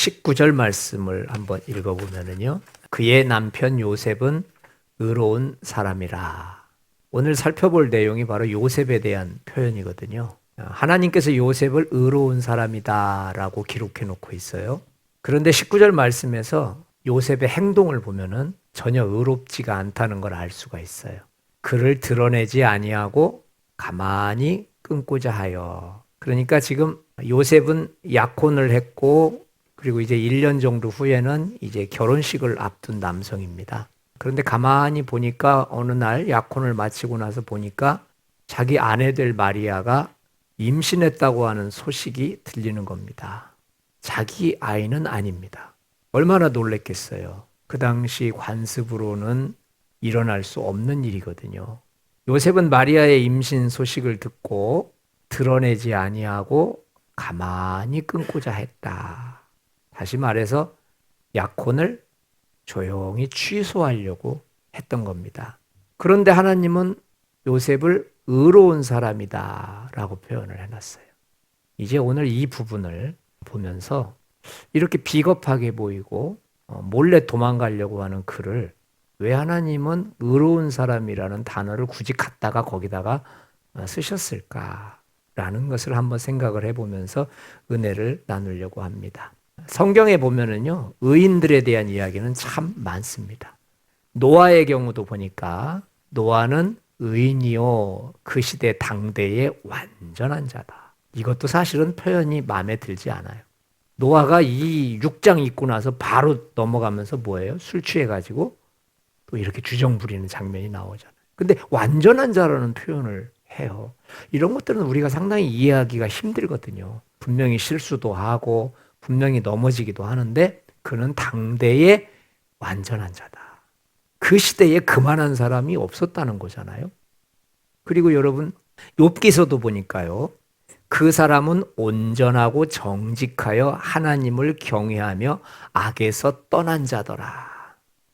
19절 말씀을 한번 읽어보면요. 그의 남편 요셉은 의로운 사람이라. 오늘 살펴볼 내용이 바로 요셉에 대한 표현이거든요. 하나님께서 요셉을 의로운 사람이다라고 기록해 놓고 있어요. 그런데 19절 말씀에서 요셉의 행동을 보면은 전혀 의롭지가 않다는 걸 알 수가 있어요. 그를 드러내지 아니하고 가만히 끊고자 하여. 그러니까 지금 요셉은 약혼을 했고 그리고 이제 1년 정도 후에는 이제 결혼식을 앞둔 남성입니다. 그런데 가만히 보니까 어느 날 약혼을 마치고 나서 보니까 자기 아내 될 마리아가 임신했다고 하는 소식이 들리는 겁니다. 자기 아이는 아닙니다. 얼마나 놀랬겠어요. 그 당시 관습으로는 일어날 수 없는 일이거든요. 요셉은 마리아의 임신 소식을 듣고 드러내지 아니하고 가만히 끊고자 했다. 다시 말해서 약혼을 조용히 취소하려고 했던 겁니다. 그런데 하나님은 요셉을 의로운 사람이다 라고 표현을 해놨어요. 이제 오늘 이 부분을 보면서 이렇게 비겁하게 보이고 몰래 도망가려고 하는 그를 왜 하나님은 의로운 사람이라는 단어를 굳이 갖다가 거기다가 쓰셨을까라는 것을 한번 생각을 해보면서 은혜를 나누려고 합니다. 성경에 보면은요, 의인들에 대한 이야기는 참 많습니다. 노아의 경우도 보니까 노아는 의인이요 그 시대 당대의 완전한 자다. 이것도 사실은 표현이 마음에 들지 않아요. 노아가 이 6장 읽고 나서 바로 넘어가면서 뭐예요? 술 취해가지고 또 이렇게 주정 부리는 장면이 나오잖아요. 근데 완전한 자라는 표현을 해요. 이런 것들은 우리가 상당히 이해하기가 힘들거든요. 분명히 실수도 하고 분명히 넘어지기도 하는데 그는 당대의 완전한 자다. 그 시대에 그만한 사람이 없었다는 거잖아요. 그리고 여러분 욥기서도 보니까요. 그 사람은 온전하고 정직하여 하나님을 경외하며 악에서 떠난 자더라.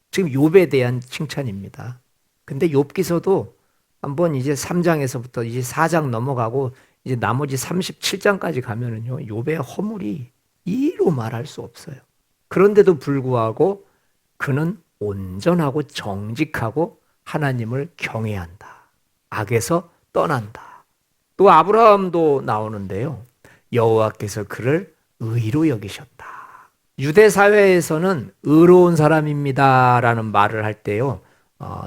지금 욥에 대한 칭찬입니다. 근데 욥기서도 한번 이제 3장에서부터 이제 4장 넘어가고 이제 나머지 37장까지 가면은요. 욥의 허물이 이로 말할 수 없어요. 그런데도 불구하고 그는 온전하고 정직하고 하나님을 경외한다. 악에서 떠난다. 또 아브라함도 나오는데요. 여호와께서 그를 의로 여기셨다. 유대 사회에서는 의로운 사람입니다라는 말을 할 때요.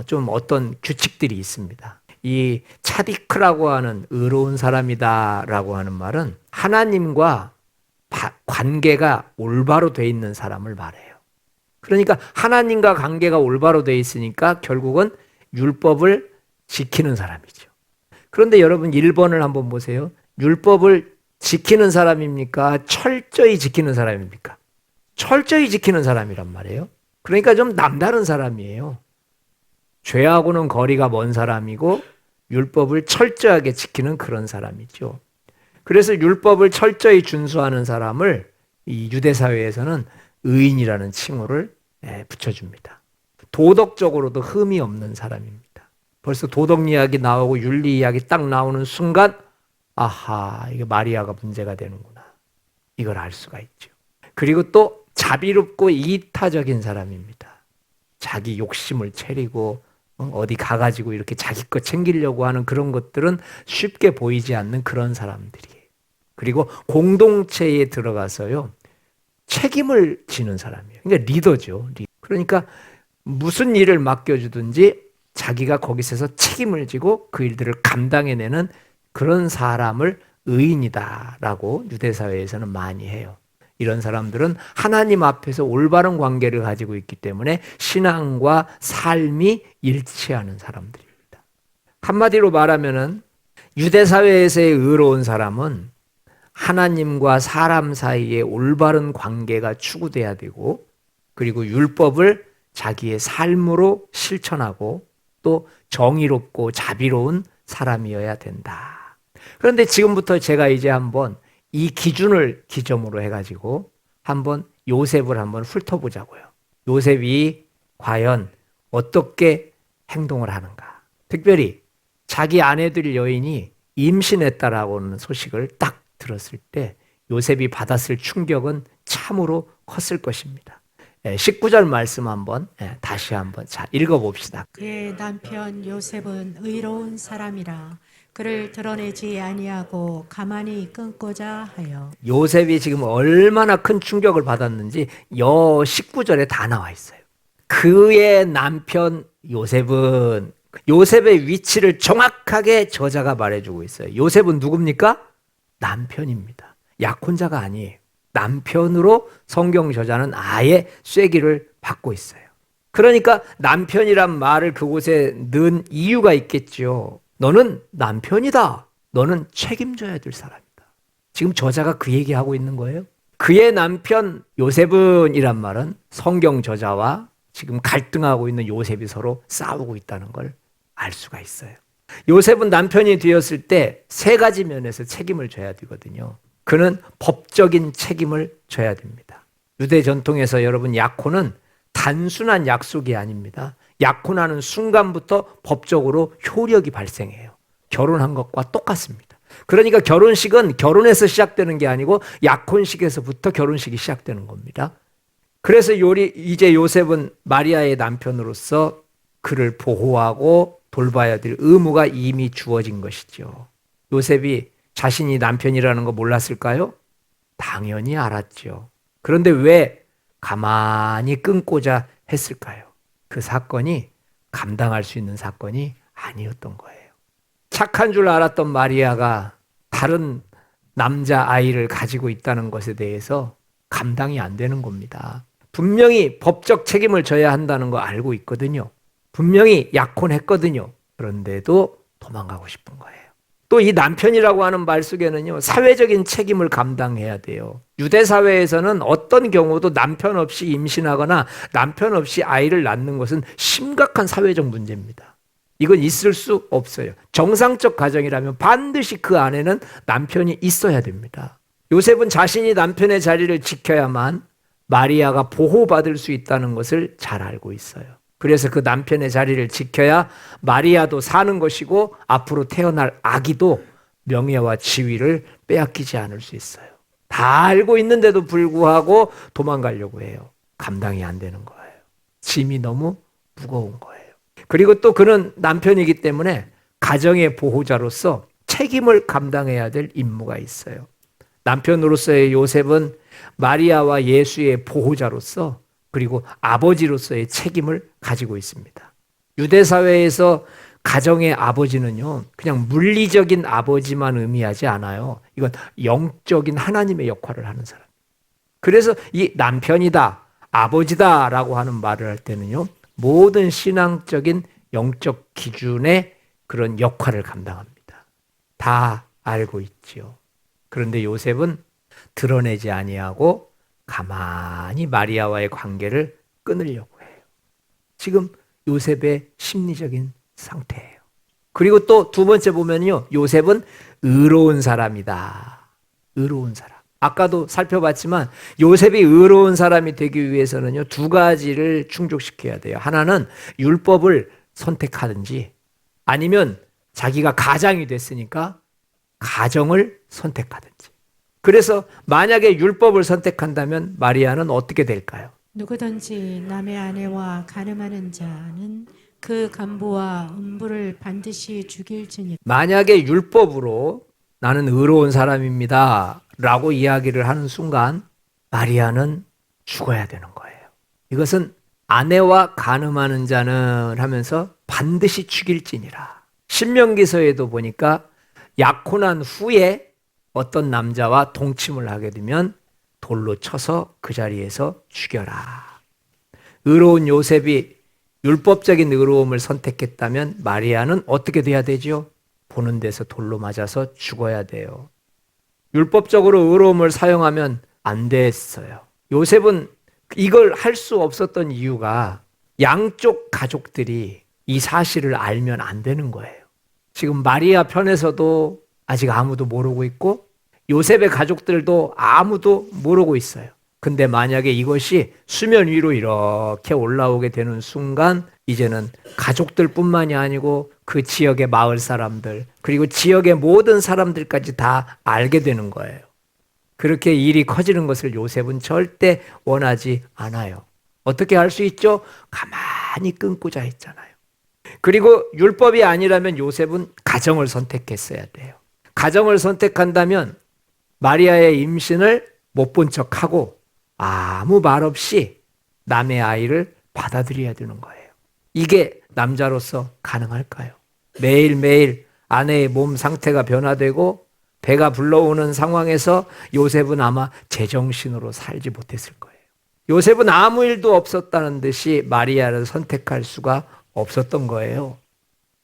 좀 어떤 규칙들이 있습니다. 이 차디크라고 하는 의로운 사람이다라고 하는 말은 하나님과 관계가 올바로 돼 있는 사람을 말해요. 그러니까 하나님과 관계가 올바로 돼 있으니까 결국은 율법을 지키는 사람이죠. 그런데 여러분 1번을 한번 보세요. 율법을 지키는 사람입니까? 철저히 지키는 사람입니까? 철저히 지키는 사람이란 말이에요. 그러니까 좀 남다른 사람이에요. 죄하고는 거리가 먼 사람이고 율법을 철저하게 지키는 그런 사람이죠. 그래서 율법을 철저히 준수하는 사람을 이 유대 사회에서는 의인이라는 칭호를 붙여줍니다. 도덕적으로도 흠이 없는 사람입니다. 벌써 도덕 이야기 나오고 윤리 이야기 딱 나오는 순간 아하, 이게 마리아가 문제가 되는구나. 이걸 알 수가 있죠. 그리고 또 자비롭고 이타적인 사람입니다. 자기 욕심을 채리고 어디 가가지고 이렇게 자기 것 챙기려고 하는 그런 것들은 쉽게 보이지 않는 그런 사람들이에요. 그리고 공동체에 들어가서요. 책임을 지는 사람이에요. 그러니까 리더죠. 그러니까 무슨 일을 맡겨주든지 자기가 거기서 책임을 지고 그 일들을 감당해내는 그런 사람을 의인이다라고 유대사회에서는 많이 해요. 이런 사람들은 하나님 앞에서 올바른 관계를 가지고 있기 때문에 신앙과 삶이 일치하는 사람들입니다. 한마디로 말하면은 유대사회에서의 의로운 사람은 하나님과 사람 사이에 올바른 관계가 추구돼야 되고 그리고 율법을 자기의 삶으로 실천하고 또 정의롭고 자비로운 사람이어야 된다. 그런데 지금부터 제가 이제 한번 이 기준을 기점으로 해가지고 한번 요셉을 한번 훑어보자고요. 요셉이 과연 어떻게 행동을 하는가. 특별히 자기 아내들 여인이 임신했다라고 하는 소식을 딱 들었을 때 요셉이 받았을 충격은 참으로 컸을 것입니다. 19절 말씀 한번 다시 한번 읽어봅시다. 그의 남편 요셉은 의로운 사람이라 그를 드러내지 아니하고 가만히 끊고자 하여. 요셉이 지금 얼마나 큰 충격을 받았는지 19절에 다 나와 있어요. 그의 남편 요셉은, 요셉의 위치를 정확하게 저자가 말해주고 있어요. 요셉은 누굽니까? 남편입니다. 약혼자가 아니에요. 남편으로 성경 저자는 아예 쐐기를 받고 있어요. 그러니까 남편이란 말을 그곳에 넣은 이유가 있겠죠. 너는 남편이다. 너는 책임져야 될 사람이다. 지금 저자가 그 얘기하고 있는 거예요. 그의 남편 요셉은 이란 말은 성경 저자와 지금 갈등하고 있는 요셉이 서로 싸우고 있다는 걸 알 수가 있어요. 요셉은 남편이 되었을 때 세 가지 면에서 책임을 져야 되거든요. 그는 법적인 책임을 져야 됩니다. 유대 전통에서 여러분 약혼은 단순한 약속이 아닙니다. 약혼하는 순간부터 법적으로 효력이 발생해요. 결혼한 것과 똑같습니다. 그러니까 결혼식은 결혼에서 시작되는 게 아니고 약혼식에서부터 결혼식이 시작되는 겁니다. 그래서 이제 요셉은 마리아의 남편으로서 그를 보호하고 돌봐야 될 의무가 이미 주어진 것이죠. 요셉이 자신이 남편이라는 거 몰랐을까요? 당연히 알았죠. 그런데 왜 가만히 끊고자 했을까요? 그 사건이 감당할 수 있는 사건이 아니었던 거예요. 착한 줄 알았던 마리아가 다른 남자 아이를 가지고 있다는 것에 대해서 감당이 안 되는 겁니다. 분명히 법적 책임을 져야 한다는 거 알고 있거든요. 분명히 약혼했거든요. 그런데도 도망가고 싶은 거예요. 또 이 남편이라고 하는 말 속에는요, 사회적인 책임을 감당해야 돼요. 유대 사회에서는 어떤 경우도 남편 없이 임신하거나 남편 없이 아이를 낳는 것은 심각한 사회적 문제입니다. 이건 있을 수 없어요. 정상적 가정이라면 반드시 그 안에는 남편이 있어야 됩니다. 요셉은 자신이 남편의 자리를 지켜야만 마리아가 보호받을 수 있다는 것을 잘 알고 있어요. 그래서 그 남편의 자리를 지켜야 마리아도 사는 것이고 앞으로 태어날 아기도 명예와 지위를 빼앗기지 않을 수 있어요. 다 알고 있는데도 불구하고 도망가려고 해요. 감당이 안 되는 거예요. 짐이 너무 무거운 거예요. 그리고 또 그는 남편이기 때문에 가정의 보호자로서 책임을 감당해야 될 임무가 있어요. 남편으로서의 요셉은 마리아와 예수의 보호자로서 그리고 아버지로서의 책임을 가지고 있습니다. 유대 사회에서 가정의 아버지는요, 그냥 물리적인 아버지만 의미하지 않아요. 이건 영적인 하나님의 역할을 하는 사람. 그래서 이 남편이다, 아버지다라고 하는 말을 할 때는요, 모든 신앙적인 영적 기준의 그런 역할을 감당합니다. 다 알고 있지요. 그런데 요셉은 드러내지 아니하고 가만히 마리아와의 관계를 끊으려고 해요. 지금 요셉의 심리적인 상태예요. 그리고 또 두 번째 보면요, 요셉은 의로운 사람이다. 의로운 사람. 아까도 살펴봤지만 요셉이 의로운 사람이 되기 위해서는요, 두 가지를 충족시켜야 돼요. 하나는 율법을 선택하든지 아니면 자기가 가장이 됐으니까 가정을 선택하든지. 그래서 만약에 율법을 선택한다면 마리아는 어떻게 될까요? 누구든지 남의 아내와 간음하는 자는 그 간부와 음부를 반드시 죽일지니라. 만약에 율법으로 나는 의로운 사람입니다 라고 이야기를 하는 순간 마리아는 죽어야 되는 거예요. 이것은 아내와 간음하는 자는 하면서 반드시 죽일지니라. 신명기서에도 보니까 약혼한 후에 어떤 남자와 동침을 하게 되면 돌로 쳐서 그 자리에서 죽여라. 의로운 요셉이 율법적인 의로움을 선택했다면 마리아는 어떻게 돼야 되죠? 보는 데서 돌로 맞아서 죽어야 돼요. 율법적으로 의로움을 사용하면 안 됐어요. 요셉은 이걸 할 수 없었던 이유가 양쪽 가족들이 이 사실을 알면 안 되는 거예요. 지금 마리아 편에서도 아직 아무도 모르고 있고 요셉의 가족들도 아무도 모르고 있어요. 근데 만약에 이것이 수면 위로 이렇게 올라오게 되는 순간 이제는 가족들뿐만이 아니고 그 지역의 마을 사람들 그리고 지역의 모든 사람들까지 다 알게 되는 거예요. 그렇게 일이 커지는 것을 요셉은 절대 원하지 않아요. 어떻게 할 수 있죠? 가만히 끊고자 했잖아요. 그리고 율법이 아니라면 요셉은 가정을 선택했어야 돼요. 가정을 선택한다면 마리아의 임신을 못 본 척하고 아무 말 없이 남의 아이를 받아들여야 되는 거예요. 이게 남자로서 가능할까요? 매일매일 아내의 몸 상태가 변화되고 배가 불러오는 상황에서 요셉은 아마 제정신으로 살지 못했을 거예요. 요셉은 아무 일도 없었다는 듯이 마리아를 선택할 수가 없었던 거예요.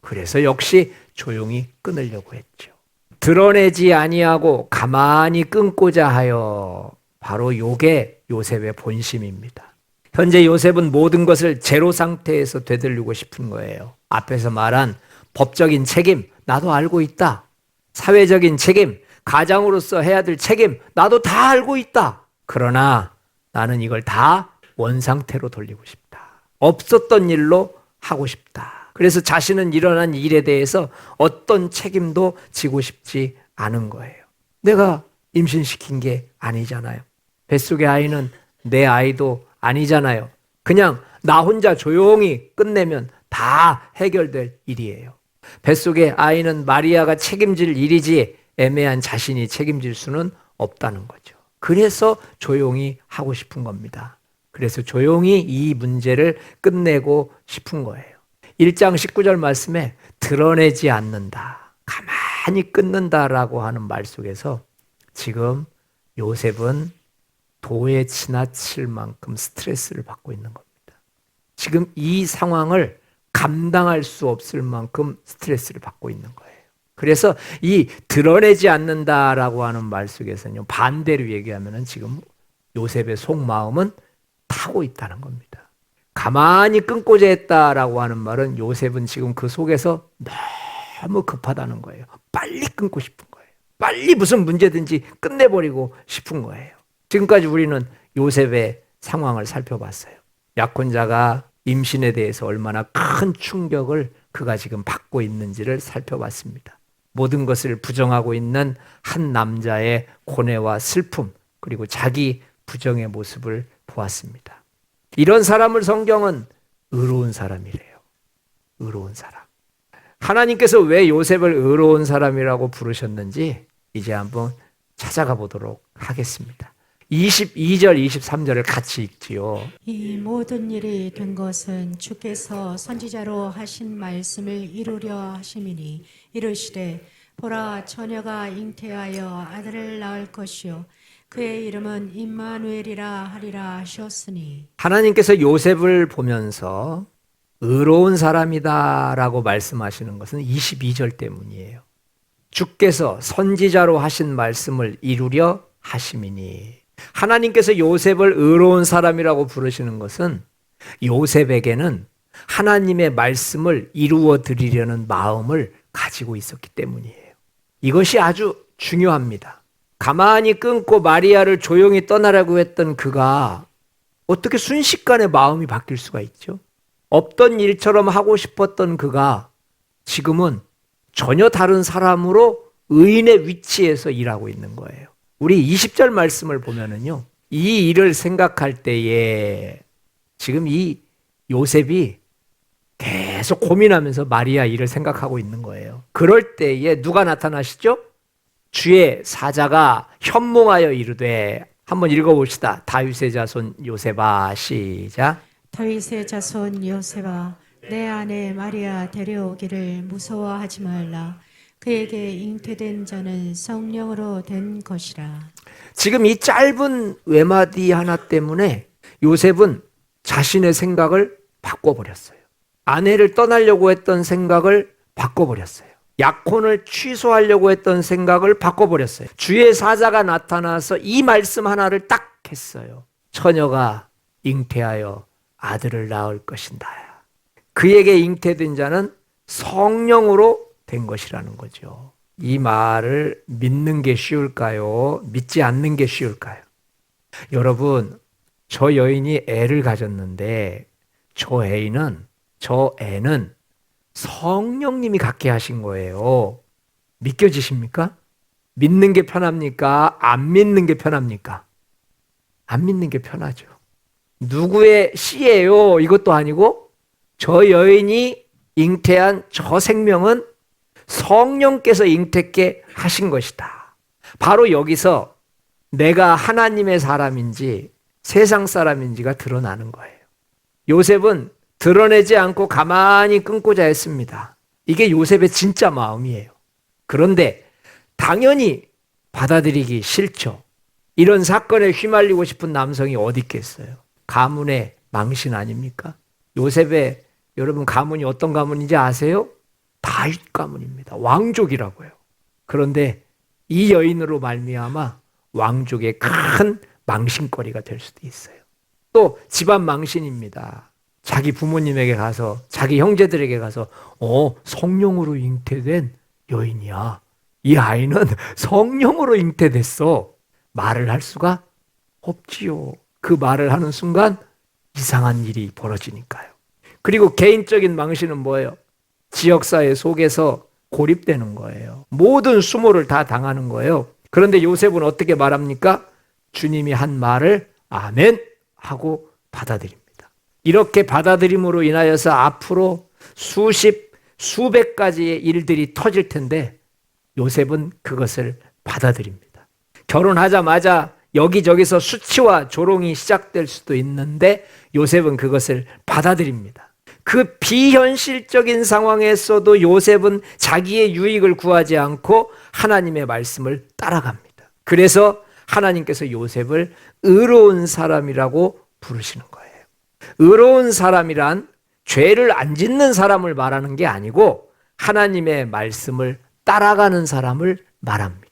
그래서 역시 조용히 끊으려고 했죠. 드러내지 아니하고 가만히 끊고자 하여, 바로 요게 요셉의 본심입니다. 현재 요셉은 모든 것을 제로 상태에서 되돌리고 싶은 거예요. 앞에서 말한 법적인 책임, 나도 알고 있다. 사회적인 책임, 가장으로서 해야 될 책임, 나도 다 알고 있다. 그러나 나는 이걸 다 원상태로 돌리고 싶다. 없었던 일로 하고 싶다. 그래서 자신은 일어난 일에 대해서 어떤 책임도 지고 싶지 않은 거예요. 내가 임신시킨 게 아니잖아요. 뱃속의 아이는 내 아이도 아니잖아요. 그냥 나 혼자 조용히 끝내면 다 해결될 일이에요. 뱃속의 아이는 마리아가 책임질 일이지 애매한 자신이 책임질 수는 없다는 거죠. 그래서 조용히 하고 싶은 겁니다. 그래서 조용히 이 문제를 끝내고 싶은 거예요. 1장 19절 말씀에 드러내지 않는다, 가만히 끊는다라고 하는 말 속에서 지금 요셉은 도에 지나칠 만큼 스트레스를 받고 있는 겁니다. 지금 이 상황을 감당할 수 없을 만큼 스트레스를 받고 있는 거예요. 그래서 이 드러내지 않는다라고 하는 말 속에서는요, 반대로 얘기하면은 지금 요셉의 속마음은 타고 있다는 겁니다. 가만히 끊고자 했다라고 하는 말은 요셉은 지금 그 속에서 너무 급하다는 거예요. 빨리 끊고 싶은 거예요. 빨리 무슨 문제든지 끝내버리고 싶은 거예요. 지금까지 우리는 요셉의 상황을 살펴봤어요. 약혼자가 임신에 대해서 얼마나 큰 충격을 그가 지금 받고 있는지를 살펴봤습니다. 모든 것을 부정하고 있는 한 남자의 고뇌와 슬픔, 그리고 자기 부정의 모습을 보았습니다. 이런 사람을 성경은 의로운 사람이래요. 의로운 사람. 하나님께서 왜 요셉을 의로운 사람이라고 부르셨는지 이제 한번 찾아가 보도록 하겠습니다. 22절, 23절을 같이 읽지요. 이 모든 일이 된 것은 주께서 선지자로 하신 말씀을 이루려 하심이니 이르시되 보라 처녀가 잉태하여 아들을 낳을 것이요 그의 이름은 임마누엘이라 하리라 하셨으니. 하나님께서 요셉을 보면서 의로운 사람이다라고 말씀하시는 것은 22절 때문이에요. 주께서 선지자로 하신 말씀을 이루려 하심이니. 하나님께서 요셉을 의로운 사람이라고 부르시는 것은 요셉에게는 하나님의 말씀을 이루어 드리려는 마음을 가지고 있었기 때문이에요. 이것이 아주 중요합니다. 가만히 끊고 마리아를 조용히 떠나라고 했던 그가 어떻게 순식간에 마음이 바뀔 수가 있죠? 없던 일처럼 하고 싶었던 그가 지금은 전혀 다른 사람으로 의인의 위치에서 일하고 있는 거예요. 우리 20절 말씀을 보면은요, 이 일을 생각할 때에 지금 이 요셉이 계속 고민하면서 마리아 일을 생각하고 있는 거예요. 그럴 때에 누가 나타나시죠? 주의 사자가 현몽하여 이르되, 한번 읽어봅시다. 다윗의 자손 요셉아, 시작. 다윗의 자손 요셉아 내 아내 마리아 데려오기를 무서워하지 말라. 그에게 잉태된 자는 성령으로 된 것이라. 지금 이 짧은 외마디 하나 때문에 요셉은 자신의 생각을 바꿔버렸어요. 아내를 떠나려고 했던 생각을 바꿔버렸어요. 약혼을 취소하려고 했던 생각을 바꿔버렸어요. 주의 사자가 나타나서 이 말씀 하나를 딱 했어요. 처녀가 잉태하여 아들을 낳을 것이다. 그에게 잉태된 자는 성령으로 된 것이라는 거죠. 이 말을 믿는 게 쉬울까요? 믿지 않는 게 쉬울까요? 여러분, 저 여인이 애를 가졌는데 저 애는 성령님이 갖게 하신 거예요. 믿겨지십니까? 믿는 게 편합니까? 안 믿는 게 편합니까? 안 믿는 게 편하죠. 누구의 씨예요? 이것도 아니고 저 여인이 잉태한 저 생명은 성령께서 잉태케 하신 것이다. 바로 여기서 내가 하나님의 사람인지 세상 사람인지가 드러나는 거예요. 요셉은 드러내지 않고 가만히 끊고자 했습니다. 이게 요셉의 진짜 마음이에요. 그런데 당연히 받아들이기 싫죠. 이런 사건에 휘말리고 싶은 남성이 어디 있겠어요. 가문의 망신 아닙니까? 요셉의 여러분 가문이 어떤 가문인지 아세요? 다윗 가문입니다. 왕족이라고요. 그런데 이 여인으로 말미암아 왕족의 큰 망신거리가 될 수도 있어요. 또 집안 망신입니다. 자기 부모님에게 가서 자기 형제들에게 가서 성령으로 잉태된 여인이야. 이 아이는 성령으로 잉태됐어. 말을 할 수가 없지요. 그 말을 하는 순간 이상한 일이 벌어지니까요. 그리고 개인적인 망신은 뭐예요? 지역사회 속에서 고립되는 거예요. 모든 수모를 다 당하는 거예요. 그런데 요셉은 어떻게 말합니까? 주님이 한 말을 아멘 하고 받아들입니다. 이렇게 받아들임으로 인하여서 앞으로 수백 가지의 일들이 터질 텐데 요셉은 그것을 받아들입니다. 결혼하자마자 여기저기서 수치와 조롱이 시작될 수도 있는데 요셉은 그것을 받아들입니다. 그 비현실적인 상황에서도 요셉은 자기의 유익을 구하지 않고 하나님의 말씀을 따라갑니다. 그래서 하나님께서 요셉을 의로운 사람이라고 부르시는 거예요. 의로운 사람이란 죄를 안 짓는 사람을 말하는 게 아니고 하나님의 말씀을 따라가는 사람을 말합니다.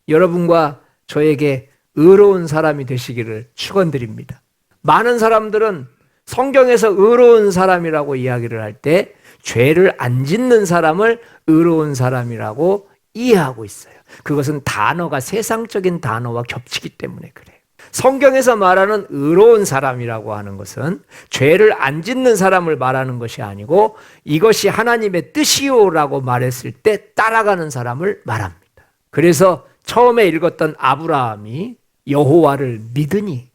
여러분과 저에게 의로운 사람이 되시기를 축원드립니다. 많은 사람들은 성경에서 의로운 사람이라고 이야기를 할 때 죄를 안 짓는 사람을 의로운 사람이라고 이해하고 있어요. 그것은 단어가 세상적인 단어와 겹치기 때문에 그래요. 성경에서 말하는 의로운 사람이라고 하는 것은 죄를 안 짓는 사람을 말하는 것이 아니고 이것이 하나님의 뜻이요라고 말했을 때 따라가는 사람을 말합니다. 그래서 처음에 읽었던 아브라함이 여호와를 믿으니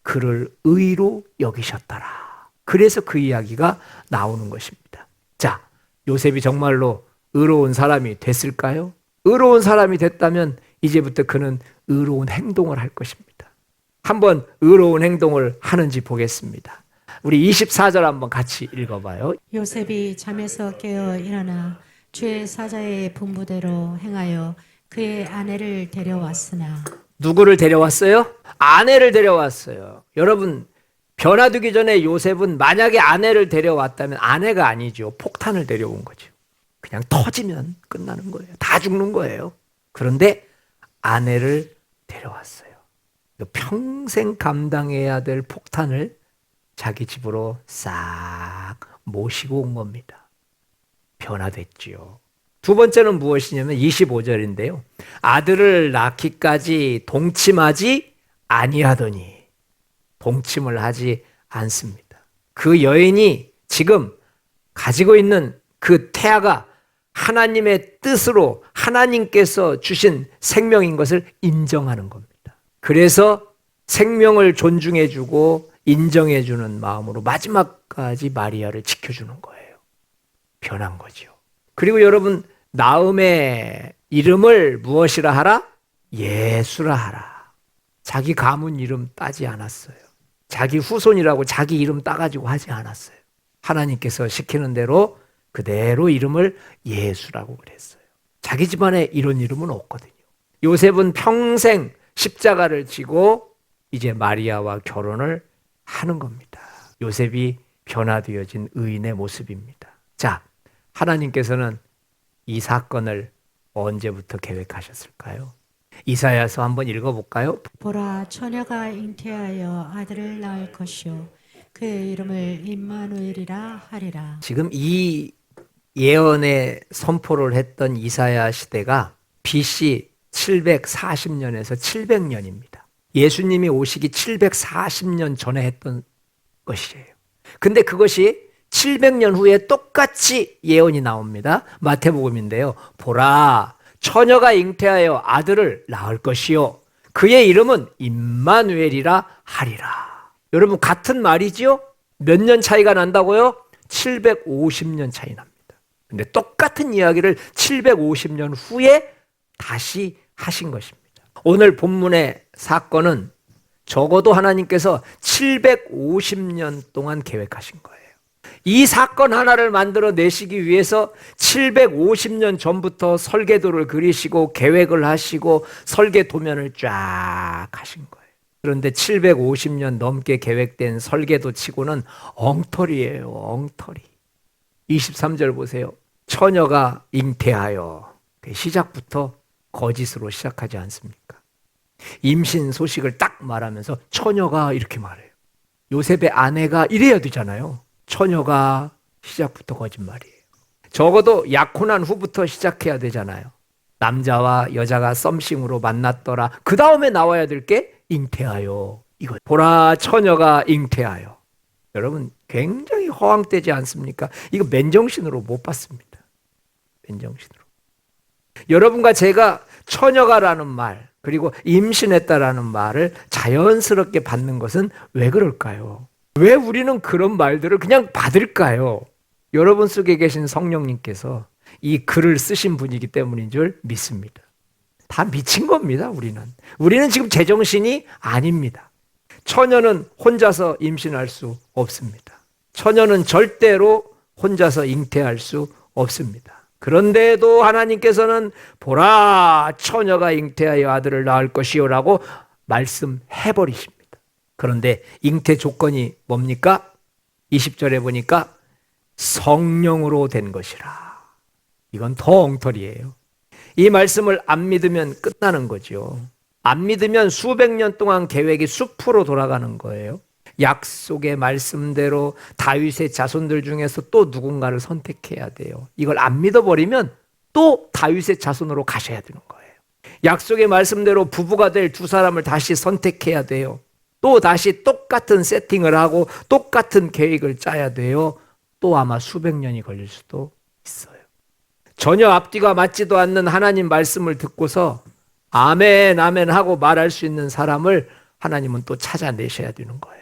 그를 의로 여기셨더라. 그래서 그 이야기가 나오는 것입니다. 자, 요셉이 정말로 의로운 사람이 됐을까요? 의로운 사람이 됐다면 이제부터 그는 의로운 행동을 할 것입니다. 한번 의로운 행동을 하는지 보겠습니다. 우리 24절 한번 같이 읽어봐요. 요셉이 잠에서 깨어 일어나 주의 사자의 분부대로 행하여 그의 아내를 데려왔으나 누구를 데려왔어요? 아내를 데려왔어요. 여러분, 변화되기 전에 요셉은 만약에 아내를 데려왔다면 아내가 아니죠. 폭탄을 데려온 거죠. 그냥 터지면 끝나는 거예요. 다 죽는 거예요. 그런데 아내를 데려왔어요. 평생 감당해야 될 폭탄을 자기 집으로 싹 모시고 온 겁니다. 변화됐지요. 두 번째는 무엇이냐면 25절인데요. 아들을 낳기까지 동침하지 아니하더니 동침을 하지 않습니다. 그 여인이 지금 가지고 있는 그 태아가 하나님의 뜻으로 하나님께서 주신 생명인 것을 인정하는 겁니다. 그래서 생명을 존중해주고 인정해주는 마음으로 마지막까지 마리아를 지켜주는 거예요. 변한 거죠. 그리고 여러분, 나음의 이름을 무엇이라 하라? 예수라 하라. 자기 가문 이름 따지 않았어요. 자기 후손이라고 자기 이름 따가지고 하지 않았어요. 하나님께서 시키는 대로 그대로 이름을 예수라고 그랬어요. 자기 집안에 이런 이름은 없거든요. 요셉은 평생 십자가를 지고 이제 마리아와 결혼을 하는 겁니다. 요셉이 변화되어진 의인의 모습입니다. 자, 하나님께서는 이 사건을 언제부터 계획하셨을까요? 이사야서 한번 읽어볼까요? 보라 처녀가 잉태하여 아들을 낳을 것이요 그의 이름을 임마누엘이라 하리라. 지금 이 예언의 선포를 했던 이사야 시대가 BC 740년에서 700년입니다. 예수님이 오시기 740년 전에 했던 것이에요. 근데 그것이 700년 후에 똑같이 예언이 나옵니다. 마태복음인데요. 보라, 처녀가 잉태하여 아들을 낳을 것이요 그의 이름은 임마누엘이라 하리라. 여러분 같은 말이지요? 몇 년 차이가 난다고요? 750년 차이 납니다. 근데 똑같은 이야기를 750년 후에 다시 하신 것입니다. 오늘 본문의 사건은 적어도 하나님께서 750년 동안 계획하신 거예요. 이 사건 하나를 만들어 내시기 위해서 750년 전부터 설계도를 그리시고 계획을 하시고 설계 도면을 쫙 하신 거예요. 그런데 750년 넘게 계획된 설계도 치고는 엉터리예요. 엉터리. 23절 보세요. 처녀가 잉태하여. 시작부터 거짓으로 시작하지 않습니까? 임신 소식을 딱 말하면서 처녀가 이렇게 말해요. 요셉의 아내가 이래야 되잖아요. 처녀가 시작부터 거짓말이에요. 적어도 약혼한 후부터 시작해야 되잖아요. 남자와 여자가 썸씽으로 만났더라. 그 다음에 나와야 될 게 잉태하여. 이거 보라 처녀가 잉태하여. 여러분 굉장히 허황되지 않습니까? 이거 맨정신으로 못 봤습니다. 맨정신으로. 여러분과 제가 처녀가라는 말 그리고 임신했다라는 말을 자연스럽게 받는 것은 왜 그럴까요? 왜 우리는 그런 말들을 그냥 받을까요? 여러분 속에 계신 성령님께서 이 글을 쓰신 분이기 때문인 줄 믿습니다. 다 미친 겁니다. 우리는 지금 제정신이 아닙니다. 처녀는 혼자서 임신할 수 없습니다. 처녀는 절대로 혼자서 잉태할 수 없습니다. 그런데도 하나님께서는 보라 처녀가 잉태하여 아들을 낳을 것이요 라고 말씀해버리십니다. 그런데 잉태 조건이 뭡니까? 20절에 보니까 성령으로 된 것이라. 이건 더 엉터리예요. 이 말씀을 안 믿으면 끝나는 거죠. 안 믿으면 수백 년 동안 계획이 숲으로 돌아가는 거예요. 약속의 말씀대로 다윗의 자손들 중에서 또 누군가를 선택해야 돼요. 이걸 안 믿어버리면 또 다윗의 자손으로 가셔야 되는 거예요. 약속의 말씀대로 부부가 될 두 사람을 다시 선택해야 돼요. 또 다시 똑같은 세팅을 하고 똑같은 계획을 짜야 돼요. 또 아마 수백 년이 걸릴 수도 있어요. 전혀 앞뒤가 맞지도 않는 하나님 말씀을 듣고서 아멘 아멘 하고 말할 수 있는 사람을 하나님은 또 찾아내셔야 되는 거예요.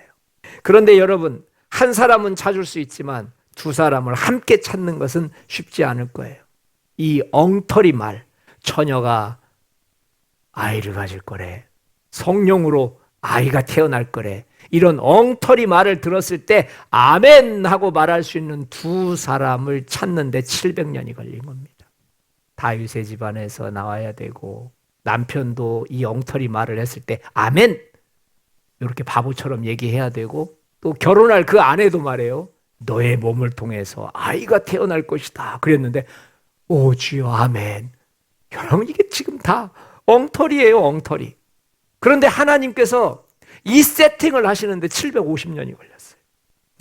그런데 여러분 한 사람은 찾을 수 있지만 두 사람을 함께 찾는 것은 쉽지 않을 거예요. 이 엉터리 말 처녀가 아이를 가질 거래. 성령으로 아이가 태어날 거래. 이런 엉터리 말을 들었을 때 아멘 하고 말할 수 있는 두 사람을 찾는데 700년이 걸린 겁니다. 다윗의 집안에서 나와야 되고 남편도 이 엉터리 말을 했을 때 아멘 이렇게 바보처럼 얘기해야 되고 또 결혼할 그 아내도 말해요. 너의 몸을 통해서 아이가 태어날 것이다 그랬는데 오 주여 아멘. 여러분 이게 지금 다 엉터리예요. 엉터리. 그런데 하나님께서 이 세팅을 하시는데 750년이 걸렸어요.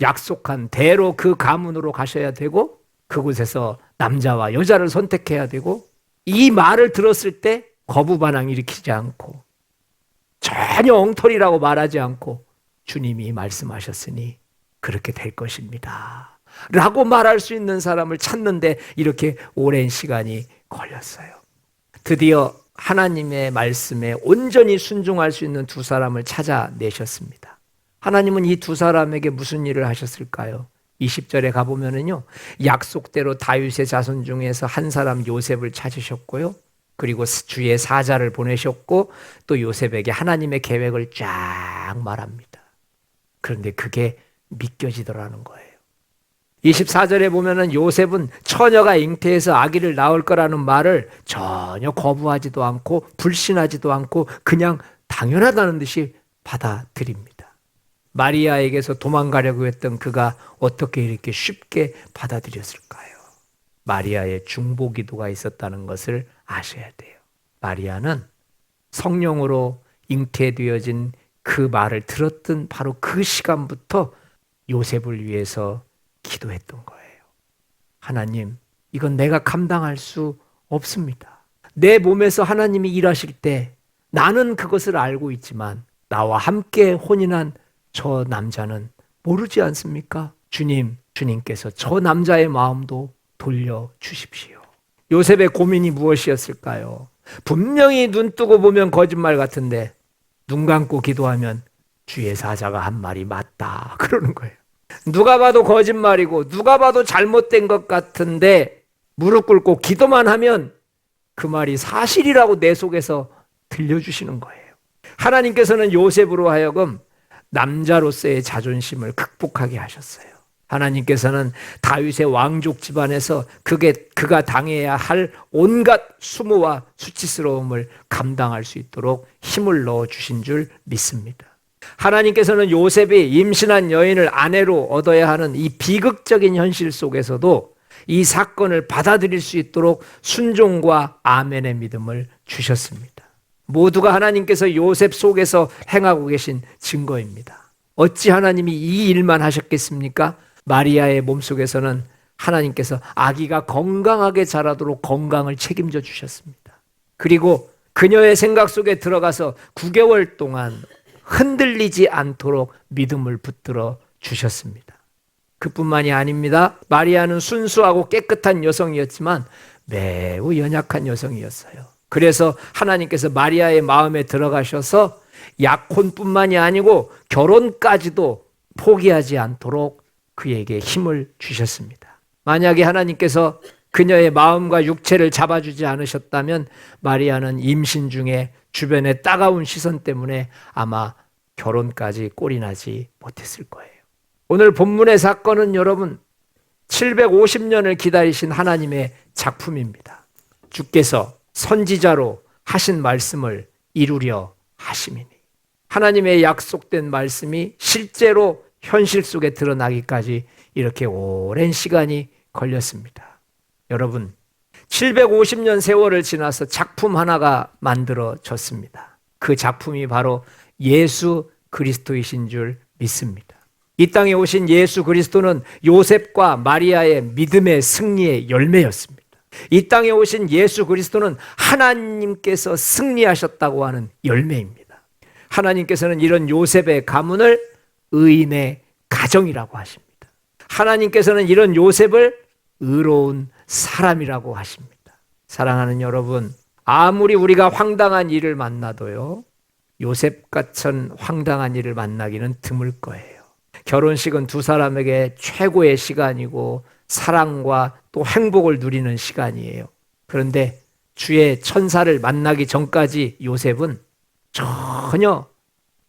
약속한 대로 그 가문으로 가셔야 되고 그곳에서 남자와 여자를 선택해야 되고 이 말을 들었을 때 거부 반항 일으키지 않고 전혀 엉터리라고 말하지 않고 주님이 말씀하셨으니 그렇게 될 것입니다 라고 말할 수 있는 사람을 찾는데 이렇게 오랜 시간이 걸렸어요. 드디어 하나님의 말씀에 온전히 순종할 수 있는 두 사람을 찾아내셨습니다. 하나님은 이 두 사람에게 무슨 일을 하셨을까요? 20절에 가보면은요, 약속대로 다윗의 자손 중에서 한 사람 요셉을 찾으셨고요. 그리고 주의 사자를 보내셨고 또 요셉에게 하나님의 계획을 쫙 말합니다. 그런데 그게 믿겨지더라는 거예요. 24절에 보면은 요셉은 처녀가 잉태해서 아기를 낳을 거라는 말을 전혀 거부하지도 않고 불신하지도 않고 그냥 당연하다는 듯이 받아들입니다. 마리아에게서 도망가려고 했던 그가 어떻게 이렇게 쉽게 받아들였을까요? 마리아의 중보기도가 있었다는 것을 아셔야 돼요. 마리아는 성령으로 잉태되어진 그 말을 들었던 바로 그 시간부터 요셉을 위해서 기도했던 거예요. 하나님, 이건 내가 감당할 수 없습니다. 내 몸에서 하나님이 일하실 때 나는 그것을 알고 있지만 나와 함께 혼인한 저 남자는 모르지 않습니까? 주님께서 저 남자의 마음도 돌려주십시오. 요셉의 고민이 무엇이었을까요? 분명히 눈 뜨고 보면 거짓말 같은데 눈 감고 기도하면 주의 사자가 한 말이 맞다 그러는 거예요. 누가 봐도 거짓말이고 누가 봐도 잘못된 것 같은데 무릎 꿇고 기도만 하면 그 말이 사실이라고 내 속에서 들려주시는 거예요. 하나님께서는 요셉으로 하여금 남자로서의 자존심을 극복하게 하셨어요. 하나님께서는 다윗의 왕족 집안에서 그가 당해야 할 온갖 수모와 수치스러움을 감당할 수 있도록 힘을 넣어주신 줄 믿습니다. 하나님께서는 요셉이 임신한 여인을 아내로 얻어야 하는 이 비극적인 현실 속에서도 이 사건을 받아들일 수 있도록 순종과 아멘의 믿음을 주셨습니다. 모두가 하나님께서 요셉 속에서 행하고 계신 증거입니다. 어찌 하나님이 이 일만 하셨겠습니까? 마리아의 몸속에서는 하나님께서 아기가 건강하게 자라도록 건강을 책임져 주셨습니다. 그리고 그녀의 생각 속에 들어가서 9개월 동안 흔들리지 않도록 믿음을 붙들어 주셨습니다. 그뿐만이 아닙니다. 마리아는 순수하고 깨끗한 여성이었지만 매우 연약한 여성이었어요. 그래서 하나님께서 마리아의 마음에 들어가셔서 약혼뿐만이 아니고 결혼까지도 포기하지 않도록 그에게 힘을 주셨습니다. 만약에 하나님께서 그녀의 마음과 육체를 잡아주지 않으셨다면 마리아는 임신 중에 주변의 따가운 시선 때문에 아마 결혼까지 꼴이 나지 못했을 거예요. 오늘 본문의 사건은 여러분 750년을 기다리신 하나님의 작품입니다. 주께서 선지자로 하신 말씀을 이루려 하심이니 하나님의 약속된 말씀이 실제로 현실 속에 드러나기까지 이렇게 오랜 시간이 걸렸습니다. 여러분 750년 세월을 지나서 작품 하나가 만들어졌습니다. 그 작품이 바로 예수 그리스도이신 줄 믿습니다. 이 땅에 오신 예수 그리스도는 요셉과 마리아의 믿음의 승리의 열매였습니다. 이 땅에 오신 예수 그리스도는 하나님께서 승리하셨다고 하는 열매입니다. 하나님께서는 이런 요셉의 가문을 의인의 가정이라고 하십니다. 하나님께서는 이런 요셉을 의로운 사람이라고 하십니다. 사랑하는 여러분, 아무리 우리가 황당한 일을 만나도요, 요셉같은 황당한 일을 만나기는 드물 거예요. 결혼식은 두 사람에게 최고의 시간이고 사랑과 또 행복을 누리는 시간이에요. 그런데 주의 천사를 만나기 전까지 요셉은 전혀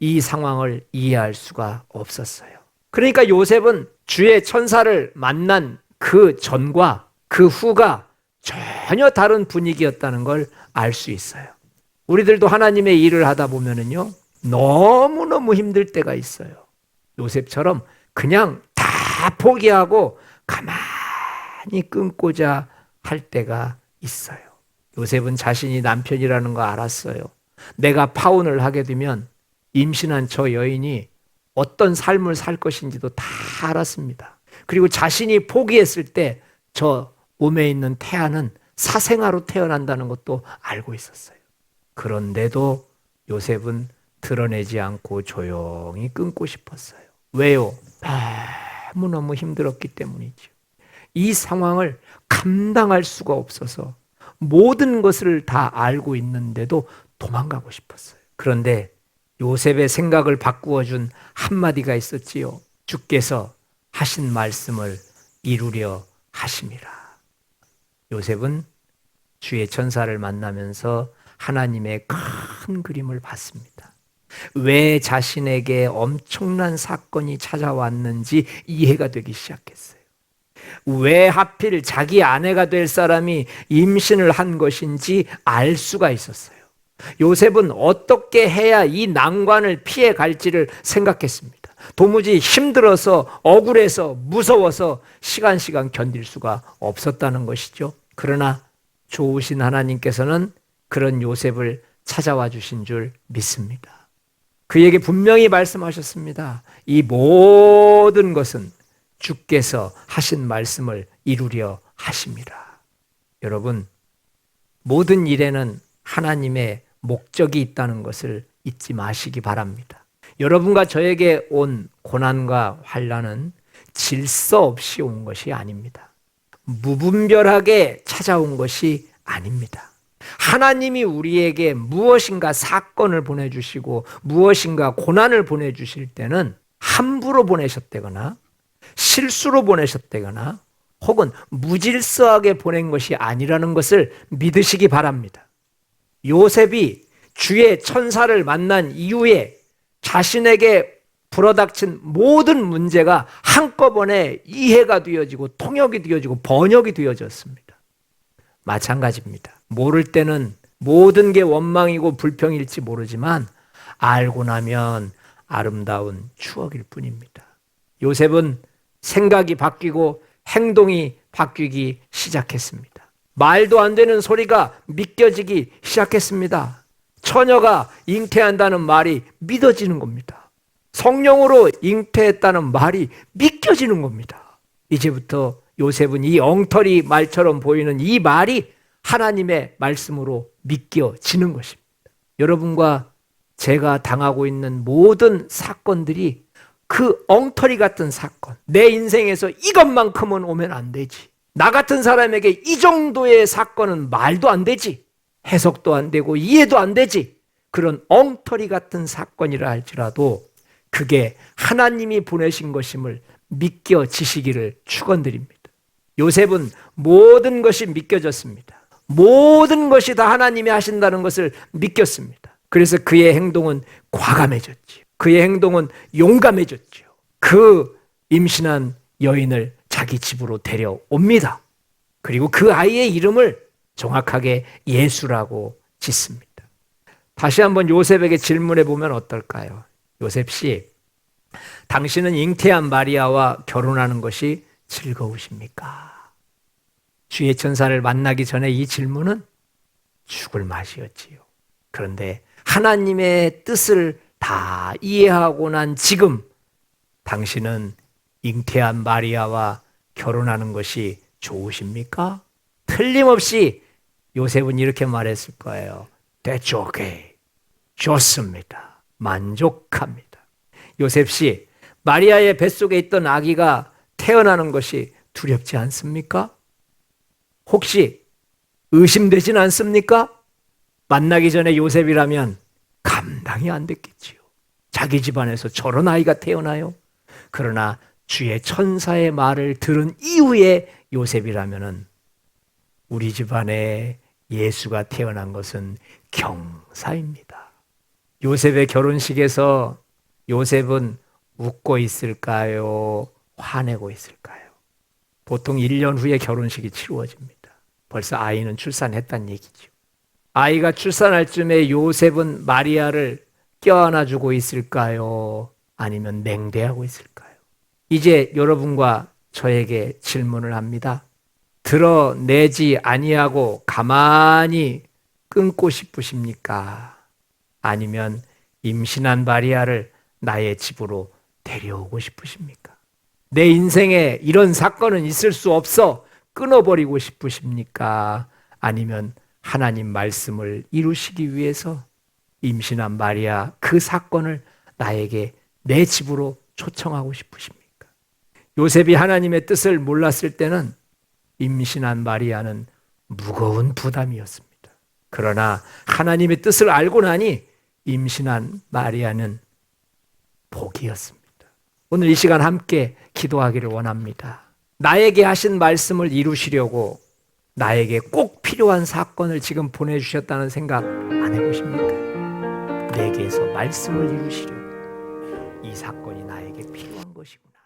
이 상황을 이해할 수가 없었어요. 그러니까 요셉은 주의 천사를 만난 그 전과 그 후가 전혀 다른 분위기였다는 걸 알 수 있어요. 우리들도 하나님의 일을 하다 보면은요, 너무너무 힘들 때가 있어요. 요셉처럼 그냥 다 포기하고 가만히 끊고자 할 때가 있어요. 요셉은 자신이 남편이라는 거 알았어요. 내가 파혼을 하게 되면 임신한 저 여인이 어떤 삶을 살 것인지도 다 알았습니다. 그리고 자신이 포기했을 때 저 몸에 있는 태아는 사생아로 태어난다는 것도 알고 있었어요. 그런데도 요셉은 드러내지 않고 조용히 끊고 싶었어요. 왜요? 너무너무 힘들었기 때문이죠. 이 상황을 감당할 수가 없어서 모든 것을 다 알고 있는데도 도망가고 싶었어요. 그런데 요셉의 생각을 바꾸어준 한마디가 있었지요. 주께서 하신 말씀을 이루려 하심이라. 요셉은 주의 천사를 만나면서 하나님의 큰 그림을 봤습니다. 왜 자신에게 엄청난 사건이 찾아왔는지 이해가 되기 시작했어요. 왜 하필 자기 아내가 될 사람이 임신을 한 것인지 알 수가 있었어요. 요셉은 어떻게 해야 이 난관을 피해 갈지를 생각했습니다. 도무지 힘들어서 억울해서 무서워서 시간 견딜 수가 없었다는 것이죠. 그러나 좋으신 하나님께서는 그런 요셉을 찾아와 주신 줄 믿습니다. 그에게 분명히 말씀하셨습니다. 이 모든 것은 주께서 하신 말씀을 이루려 하심이라. 여러분, 모든 일에는 하나님의 목적이 있다는 것을 잊지 마시기 바랍니다. 여러분과 저에게 온 고난과 환난은 질서 없이 온 것이 아닙니다. 무분별하게 찾아온 것이 아닙니다. 하나님이 우리에게 무엇인가 사건을 보내주시고 무엇인가 고난을 보내주실 때는 함부로 보내셨다거나 실수로 보내셨다거나 혹은 무질서하게 보낸 것이 아니라는 것을 믿으시기 바랍니다. 요셉이 주의 천사를 만난 이후에 자신에게 불어닥친 모든 문제가 한꺼번에 이해가 되어지고 통역이 되어지고 번역이 되어졌습니다. 마찬가지입니다. 모를 때는 모든 게 원망이고 불평일지 모르지만 알고 나면 아름다운 추억일 뿐입니다. 요셉은 생각이 바뀌고 행동이 바뀌기 시작했습니다. 말도 안 되는 소리가 믿겨지기 시작했습니다. 처녀가 잉태한다는 말이 믿어지는 겁니다. 성령으로 잉태했다는 말이 믿겨지는 겁니다. 이제부터 요셉은 이 엉터리 말처럼 보이는 이 말이 하나님의 말씀으로 믿겨지는 것입니다. 여러분과 제가 당하고 있는 모든 사건들이 그 엉터리 같은 사건, 내 인생에서 이것만큼은 오면 안 되지, 나 같은 사람에게 이 정도의 사건은 말도 안 되지, 해석도 안 되고 이해도 안 되지, 그런 엉터리 같은 사건이라 할지라도 그게 하나님이 보내신 것임을 믿겨지시기를 축원드립니다. 요셉은 모든 것이 믿겨졌습니다. 모든 것이 다 하나님이 하신다는 것을 믿겼습니다. 그래서 그의 행동은 과감해졌지요. 그의 행동은 용감해졌죠. 그 임신한 여인을 자기 집으로 데려옵니다. 그리고 그 아이의 이름을 정확하게 예수라고 짓습니다. 다시 한번 요셉에게 질문해 보면 어떨까요? 요셉 씨, 당신은 잉태한 마리아와 결혼하는 것이 즐거우십니까? 주의 천사를 만나기 전에 이 질문은 죽을 맛이었지요. 그런데 하나님의 뜻을 다 이해하고 난 지금 당신은 잉태한 마리아와 결혼하는 것이 좋으십니까? 틀림없이 요셉은 이렇게 말했을 거예요. That's okay. 좋습니다. 만족합니다. 요셉 씨, 마리아의 뱃속에 있던 아기가 태어나는 것이 두렵지 않습니까? 혹시 의심되진 않습니까? 만나기 전에 요셉이라면 감당이 안 됐겠지요. 자기 집안에서 저런 아이가 태어나요? 그러나 주의 천사의 말을 들은 이후에 요셉이라면은 우리 집안에 예수가 태어난 것은 경사입니다. 요셉의 결혼식에서 요셉은 웃고 있을까요? 화내고 있을까요? 보통 1년 후에 결혼식이 치루어집니다. 벌써 아이는 출산했다는 얘기죠. 아이가 출산할 쯤에 요셉은 마리아를 껴안아주고 있을까요? 아니면 맹대하고 있을까요? 이제 여러분과 저에게 질문을 합니다. 드러내지 아니하고 가만히 끊고 싶으십니까? 아니면 임신한 마리아를 나의 집으로 데려오고 싶으십니까? 내 인생에 이런 사건은 있을 수 없어 끊어버리고 싶으십니까? 아니면 하나님 말씀을 이루시기 위해서 임신한 마리아 그 사건을 나에게 내 집으로 초청하고 싶으십니까? 요셉이 하나님의 뜻을 몰랐을 때는 임신한 마리아는 무거운 부담이었습니다. 그러나 하나님의 뜻을 알고 나니 임신한 마리아는 복이었습니다. 오늘 이 시간 함께 기도하기를 원합니다. 나에게 하신 말씀을 이루시려고 나에게 꼭 필요한 사건을 지금 보내주셨다는 생각 안 해보십니까? 내게서 말씀을 이루시려고 이 사건이 나에게 필요한 것이구나.